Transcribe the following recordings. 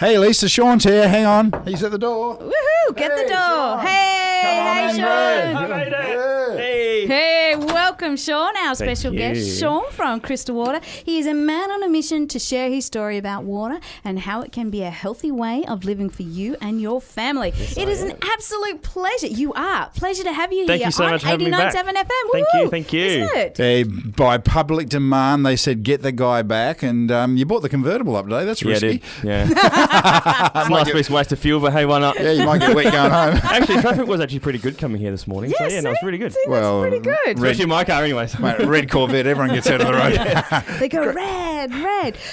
Hey, Lisa, Sean's here. Hang on. He's at the door. Woohoo! Get the door. Sean. Hey, Come on in, Sean. Hey, welcome, Sean, our special guest, Sean from Crystal Water. He is a man on a mission to share his story about water and how it can be a healthy way of living for you and your family. Yes, it is an absolute pleasure. Pleasure to have you Thank here you so on much for having me back. 89.7 FM. Thank you. Isn't it? They, by public demand, they said, get the guy back. And you bought the convertible up today. That's risky. Yeah, it's a nice piece of waste of fuel, but hey, why not? Yeah, you might get wet going home. Actually, traffic was actually pretty good coming here this morning. Yeah, so, yeah, no, it's really good. See, Well, that's pretty good. Especially in my car anyways. Mate, red Corvette, everyone gets out of the road. They go red.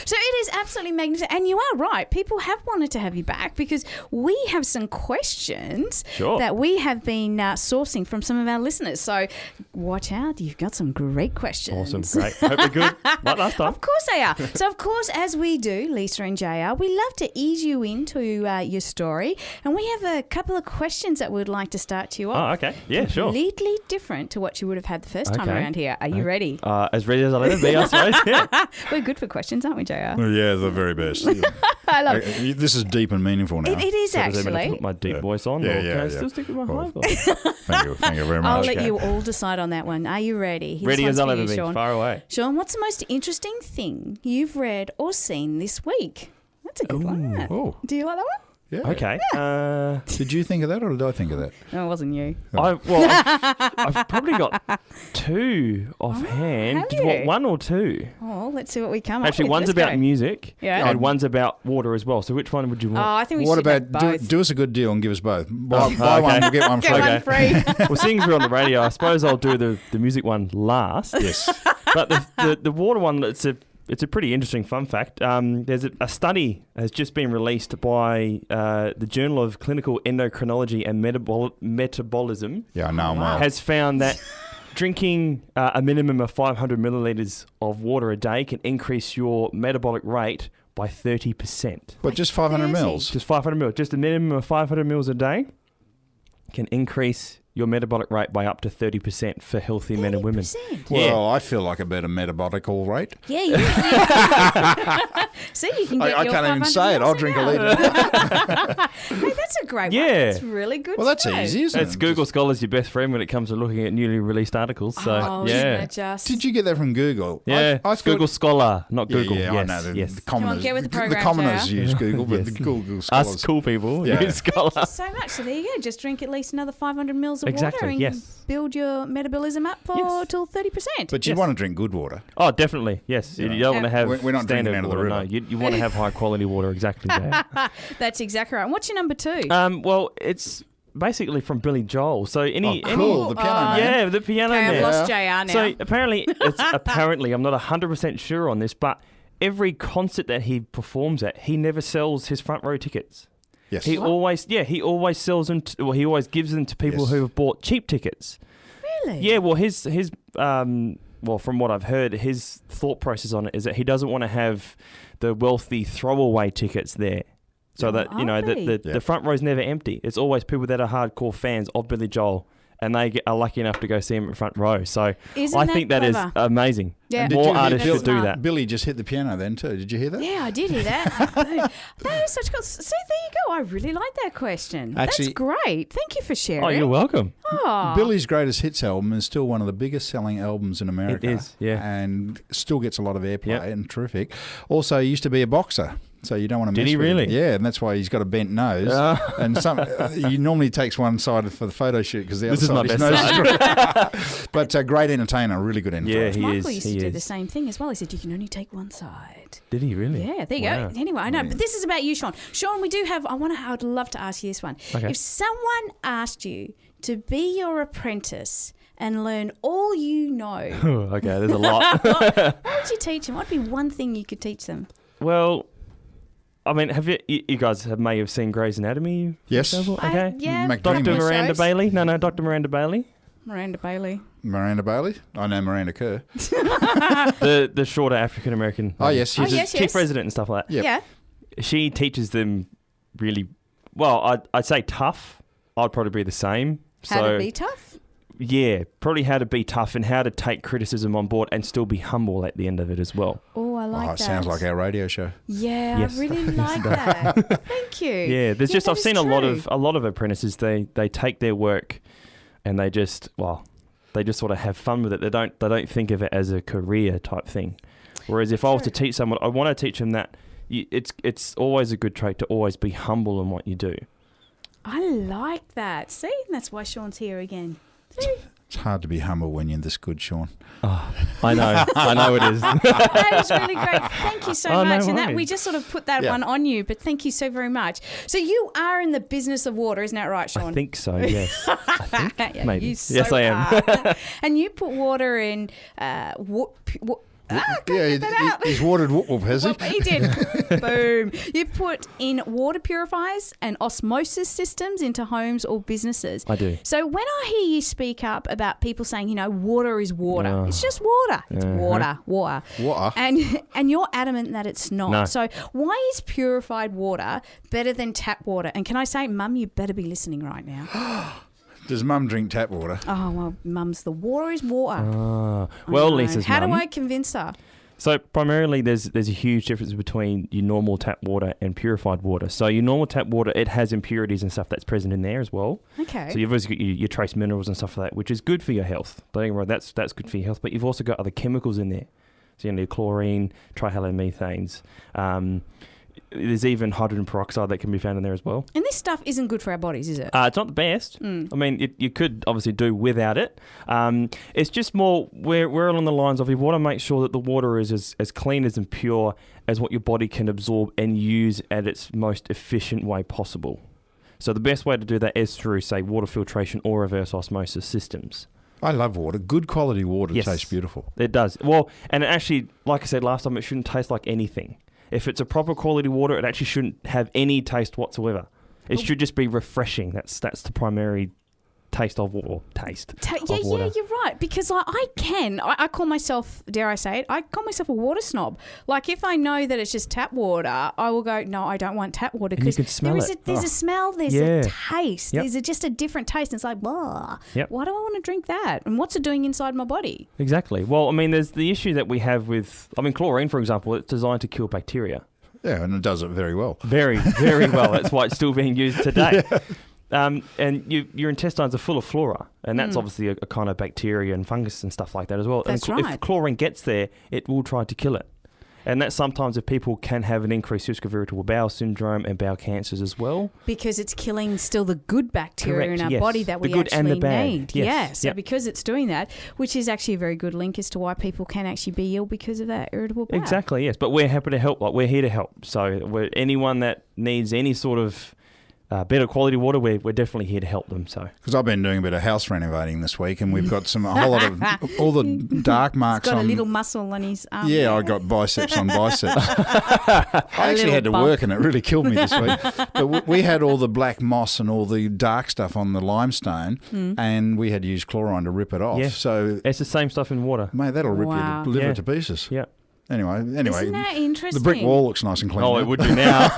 So it is absolutely magnificent. And you are right. People have wanted to have you back because we have some questions that we have been sourcing from some of our listeners. So watch out. You've got some great questions. Awesome. Great. Hope they're good. Like last time. Of course they are. So, of course, as we do, Lisa and JR, we love to ease you into your story. And we have a couple of questions that we'd like to start you off. Oh, okay. Yeah, sure. Completely different to what you would have had the first time around here. Are you ready? As ready as I'll ever be, I suppose. Yeah. We're good for questions, aren't we, JR? Yeah, the very best. I love it. This is deep and meaningful now. It is So does that mean I have to actually. put my deep voice on? Yeah, or yeah, can I yeah. still stick with my high voice? Thank you very much. I'll let you all decide on that one. Are you ready? This Ready one's as I'll for ever you, be. Sean. Far away. Sean, what's the most interesting thing you've read or seen this week? That's a good one, isn't it? Oh. Do you like that one? Yeah. Okay. Did you think of that or did I think of that? No, it wasn't you. I've probably got two offhand. have Did you want you? one or two? Oh, let's see what we come up Actually, with. one's Let's about go. music Yeah. and one's about water as well. So which one would you Oh, want? I think we What should have about both. do us a good deal and give us both? Buy okay. one, we'll get one free. Get one free. Well, seeing as we're on the radio, I suppose I'll do the music one last. Yes. But the water one, it's a pretty interesting fun fact. There's a study has just been released by the Journal of Clinical Endocrinology and Metabolism. Yeah, I know them well. Has found that drinking a minimum of 500 millilitres of water a day can increase your metabolic rate by 30%. But just 500 mils? Just 500 mils. Just a minimum of 500 mils a day can increase your metabolic rate by up to 30% for healthy men and women. 30%? Well, I feel like a better metabolical rate. Yeah, you see, you can get I your can't even 500 say it. I'll mils drink an a hour. litre. Hey, that's a great one. Yeah. That's really good. Well, that's to know. easy, isn't It's it? Google Scholar's your best friend when it comes to looking at newly released articles. So, Oh, yeah. isn't it just? Did you get that from Google? Yeah, I it's Google Scholar, not Yeah, Google. yeah, yes, I know. yes. The commoners, get with the the program, commoners JR. use Google, but Yes. the Google scholars. Us cool people Yeah. use Scholar. So much. So there you go. Just drink at least another 500 mils of Exactly, water and yes. build your metabolism up till 30%. But you Yes. want to drink good water. Oh, definitely, yes. You don't want to have We're not drinking standard out of the water, no. river. You want to have high quality water, exactly. Jay. That's exactly right. And what's your number two? Well, it's basically from Billy Joel. So Cool, the piano man. yeah, the piano okay, I've man. lost JR now. So apparently, I'm not 100% sure on this, but every concert that he performs at, he never sells his front row tickets. Yes. He always sells them. He always gives them to people Yes. who have bought cheap tickets. Really? Yeah. Well, from what I've heard, his thought process on it is that he doesn't want to have the wealthy throwaway tickets there. So that the front row's never empty. It's always people that are hardcore fans of Billy Joel, and they are lucky enough to go see him in front row. So Isn't I that think that is clever? amazing. Yeah. And did More you hear artists Bill- should do that. Billy just hit the piano then too. Did you hear that? Yeah, I did hear that. That is such good. So there you go. I really like that question. Actually- That's great. Thank you for sharing. Oh, you're welcome. Oh. Billy's Greatest Hits album is still one of the biggest selling albums in America. It is, yeah. And still gets a lot of airplay Yep. and terrific. Also, he used to be a boxer. So you don't want to Did mess he with him. really? Yeah, and that's why he's got a bent nose. And he normally takes one side for the photo shoot because the other This is side my of his best nose is But great entertainer, really good entertainer. Yeah, he Michael is. used He to do is. the same thing as well. He said you can only take one side. Did he really? Yeah, there you Wow. go. Anyway, I know, but this is about you, Sean. Sean, we do have. I'd love to ask you this one. Okay. If someone asked you to be your apprentice and learn all you know, Okay, there's a lot. what would you teach them? What'd be one thing you could teach them? Well, I mean, have you guys may have seen Grey's Anatomy? for Yes. example? Okay. Yeah. McDreamy. Dr. Family Miranda shows. Bailey? No, Dr. Miranda Bailey. Miranda Bailey. Miranda Bailey? I know Miranda Kerr. The shorter African American. Oh, yes. She's Yes, a chief resident and stuff like that. Yep. Yeah. She teaches them really well. I'd say tough. I'd probably be the same. How to be tough? Yeah, probably how to be tough and how to take criticism on board and still be humble at the end of it as well. Oh, I like that. It sounds like our radio show. Yeah, Yes. I really like that. Thank you. Yeah, there's just I've that seen is a lot true. of apprentices. They take their work and they just sort of have fun with it. They don't think of it as a career type thing. Whereas if I was to teach someone, I want to teach them that it's always a good trait to always be humble in what you do. I like that. See, that's why Sean's here again. See? It's hard to be humble when you're this good, Sean. Oh, I know it is. That is really great. Thank you so Oh, no much. And that worries. we just sort of put that one on you, but thank you so very much. So you are in the business of water, isn't that right, Sean? I think so. Yes. I think Yeah, maybe. you so Yes, I am. are. And you put water in get that out. He's watered whoop whoop, has he? Well, he did. Boom. You put in water purifiers and osmosis systems into homes or businesses. I do. So when I hear you speak up about people saying, water is water, it's just water. It's water. Water. And you're adamant that it's not. No. So why is purified water better than tap water? And can I say, Mum, you better be listening right now. Does Mum drink tap water? Oh, well, Mum's the water is water. Well, Lisa's How mum. do I convince her? So primarily there's a huge difference between your normal tap water and purified water. So your normal tap water, it has impurities and stuff that's present in there as well. Okay. So you've also got your trace minerals and stuff like that, which is good for your health. Don't get me wrong, that's good for your health. But you've also got other chemicals in there. So chlorine, trihalomethanes. There's even hydrogen peroxide that can be found in there as well. And this stuff isn't good for our bodies, is it? It's not the best. I mean, you could obviously do without it. It's just more, we're along the lines of you want to make sure that the water is as clean and pure as what your body can absorb and use at its most efficient way possible. So the best way to do that is through, say, water filtration or reverse osmosis systems. I love water. Good quality water tastes beautiful. It does. Well, and it actually, like I said last time, it shouldn't taste like anything. If it's a proper quality water, it actually shouldn't have any taste whatsoever. It should just be refreshing. That's the primary taste of water. Yeah, you're right. Because I call myself, dare I say it, I call myself a water snob. Like if I know that it's just tap water, I will go, no, I don't want tap water. Because you can smell it. There's a smell, there's a taste. Yep. There's just a different taste. And it's like, blah. Yep. Why do I want to drink that? And what's it doing inside my body? Exactly. Well, I mean, there's the issue that we have with, chlorine, for example, it's designed to kill bacteria. Yeah, and it does it very well. Very, very well. That's why it's still being used today. And your intestines are full of flora, and that's obviously a kind of bacteria and fungus and stuff like that as well. That's and right. If chlorine gets there, it will try to kill it. And that sometimes if people can have an increased risk of irritable bowel syndrome and bowel cancers as well. Because it's killing still the good bacteria in our body that the we good actually and the bad. need. Yes. Yeah, so Yep. because it's doing that, which is actually a very good link as to why people can actually be ill because of that irritable bowel. Exactly, yes. But we're happy to help. Like, we're here to help. So anyone that needs any sort of better quality water, we're definitely here to help them. So because I've been doing a bit of house renovating this week, and we've got a whole lot of all the dark marks He's got on. a little muscle on his arm. Yeah, I got biceps on biceps. I actually had to work, and it really killed me this week. But we had all the black moss and all the dark stuff on the limestone, and we had to use chlorine to rip it off. Yeah. So, it's the same stuff in water. mate, that'll rip Wow. your liver Yeah. to pieces. Yeah. Anyway, Isn't that interesting? the brick wall looks nice and clean. Oh, now. it would do now.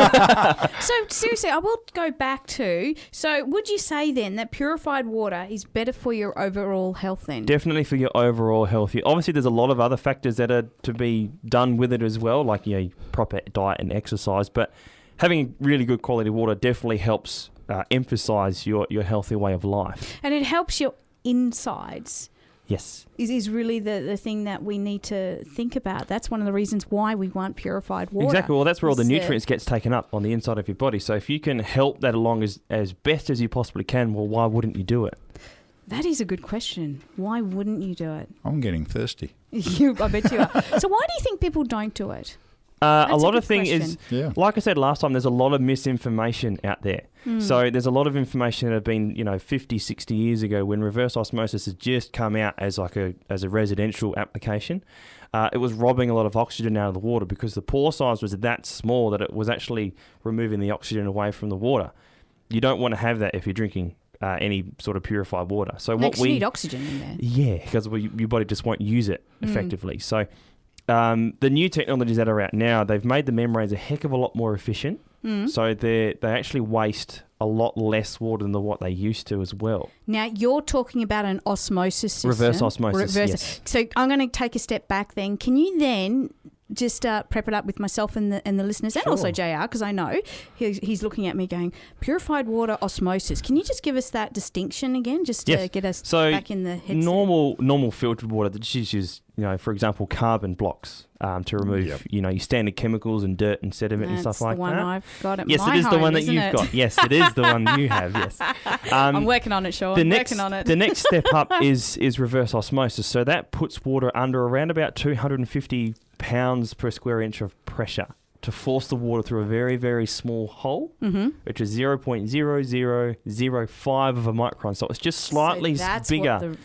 So seriously, I will go back to, so would you say then that purified water is better for your overall health then? Definitely for your overall health. Obviously, there's a lot of other factors that are to be done with it as well, like proper diet and exercise. But having really good quality water definitely helps emphasize your healthy way of life. And it helps your insides. Yes. Is really the thing that we need to think about. That's one of the reasons why we want purified water. Exactly. Well, that's where all the Is nutrients gets taken up on the inside of your body. So if you can help that along as best as you possibly can, well, why wouldn't you do it? That is a good question. Why wouldn't you do it? I'm getting thirsty. I bet you are. So why do you think people don't do it? A lot a of good thing question. is, Yeah. like I said last time, there's a lot of misinformation out there. So there's a lot of information that have been, 50, 60 years ago when reverse osmosis has just come out as a residential application. It was robbing a lot of oxygen out of the water because the pore size was that small that it was actually removing the oxygen away from the water. You don't want to have that if you're drinking any sort of purified water. So Next, you need oxygen in there. Yeah, because your body just won't use it effectively. So the new technologies that are out now, they've made the membranes a heck of a lot more efficient. So they actually waste a lot less water than what they used to as well. Now, you're talking about an osmosis system. Reverse osmosis, yes. So I'm going to take a step back then. Can you then just prep it up with myself and the listeners, and also JR, because I know he's looking at me going, purified water osmosis. Can you just give us that distinction again, just to get us back in the headset? Normal filtered water that just uses, for example, carbon blocks to remove, your standard chemicals and dirt and sediment and stuff like that. That's the one I've got at yes, my it is home, the one that isn't you've it? got. Yes, it is the one you have. Yes, I'm working on it, Sean. Working on it. The next step up is reverse osmosis. So that puts water under around about 250 pounds per square inch of pressure to force the water through a very, very small hole, which is 0.0005 of a micron. So it's just slightly bigger.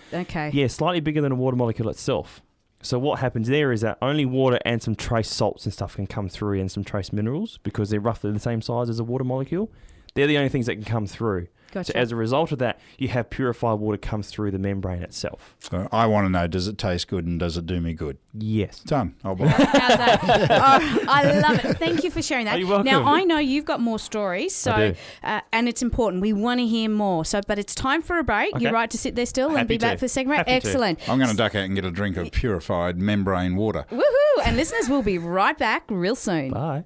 Yeah, slightly bigger than a water molecule itself. So what happens there is that only water and some trace salts and stuff can come through, and some trace minerals, because they're roughly the same size as a water molecule. They're the only things that can come through. Gotcha. So as a result of that, you have purified water come through the membrane itself. So I want to know, does it taste good and does it do me good? Yes. Done. I'll buy it. How's that? Oh, I love it. Thank you for sharing that. Oh, you're welcome. Now, I know you've got more stories, so I do. And it's important. We want to hear more. So, but it's time for a break. Okay. You're right to sit there still and be back for the second break. Excellent. I'm going to duck out and get a drink of purified membrane water. Woohoo! And listeners, we'll be right back real soon. Bye.